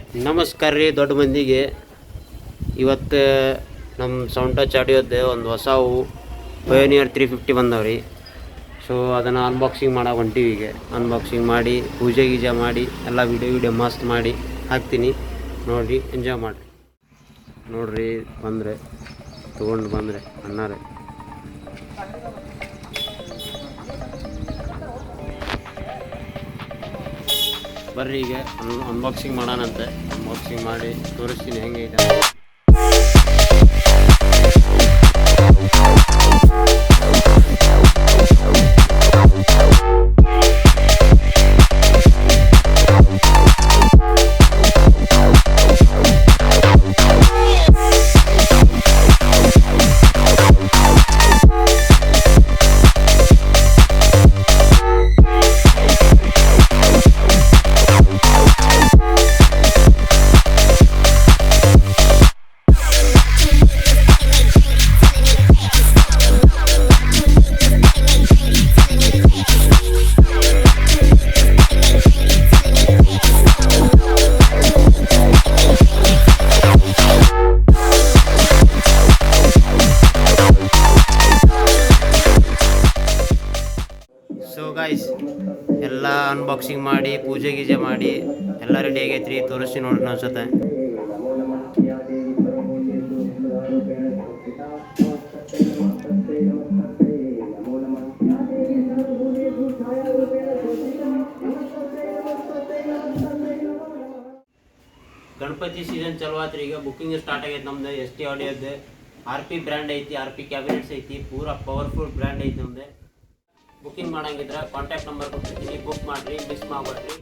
ನಮಸ್ಕಾರ ರೀ ದೊಡ್ಡ ಮಂದಿಗೆ. ಇವತ್ತು ನಮ್ಮ ಸೌಂಡ್ ಟಚ್ ಆಡಿಯೋದು ಒಂದು ಹೊಸವು ಪಯೋನಿಯರ್ 350 ಬಂದವ್ರಿ. ಸೊ ಅದನ್ನು ಅನ್ಬಾಕ್ಸಿಂಗ್ ಮಾಡಕ್ಕೆ ಹೊಂಟೀವಿ. ಈಗ ಅನ್ಬಾಕ್ಸಿಂಗ್ ಮಾಡಿ ಪೂಜೆ ಗೀಜೆ ಮಾಡಿ ಎಲ್ಲ ವಿಡಿಯೋ ಮಸ್ತ್ ಮಾಡಿ ಹಾಕ್ತೀನಿ. ನೋಡಿರಿ, ಎಂಜಾಯ್ ಮಾಡಿರಿ. ನೋಡಿರಿ, ಬಂದರೆ ತೊಗೊಂಡು ಬಂದರೆ ಅಣ್ಣಾರೆ. ಬರ್ರಿ ಈಗ ಅನ್ಬಾಕ್ಸಿಂಗ್ ಮಾಡೋಣಂತೆ. ಅನ್ಬಾಕ್ಸಿಂಗ್ ಮಾಡಿ ತೋರಿಸ್ತೀನಿ ಹೆಂಗೆ ಇದೆ. ಸೊ ಗೈಸ್, ಎಲ್ಲ ಅನ್ಬಾಕ್ಸಿಂಗ್ ಮಾಡಿ ಪೂಜೆ ಗೀಜೆ ಮಾಡಿ ಎಲ್ಲ ರೆಡಿ ಆಗೈತ್ರಿ. ತೋರಿಸ್ತೀನಿ ನೋಡ್ರಿ ಅನ್ಸುತ್ತೆ. ಗಣಪತಿ ಸೀಸನ್ ಚಲೋ ಆತ್ರಿ. ಈಗ ಬುಕ್ಕಿಂಗ್ ಸ್ಟಾರ್ಟ್ ಆಗೈತೆ ನಮ್ದು. ST ಆಡಿಯೋದು RP ಬ್ರ್ಯಾಂಡ್ ಐತಿ, RP ಕ್ಯಾಬಿನೆಟ್ಸ್ ಐತಿ. ಪೂರಾ ಪವರ್ಫುಲ್ ಬ್ರ್ಯಾಂಡ್ ಐತಿ ನಮ್ದು. ಬುಕ್ಕಿಂಗ್ ಮಾಡಂಗಿದ್ರೆ ಕಾಂಟ್ಯಾಕ್ಟ್ ನಂಬರ್ ಕೊಟ್ಟಿರ್ತೀನಿ, ಬುಕ್ ಮಾಡಿರಿ, ಮಿಸ್ ಮಾಡಬೇಡ್ರಿ.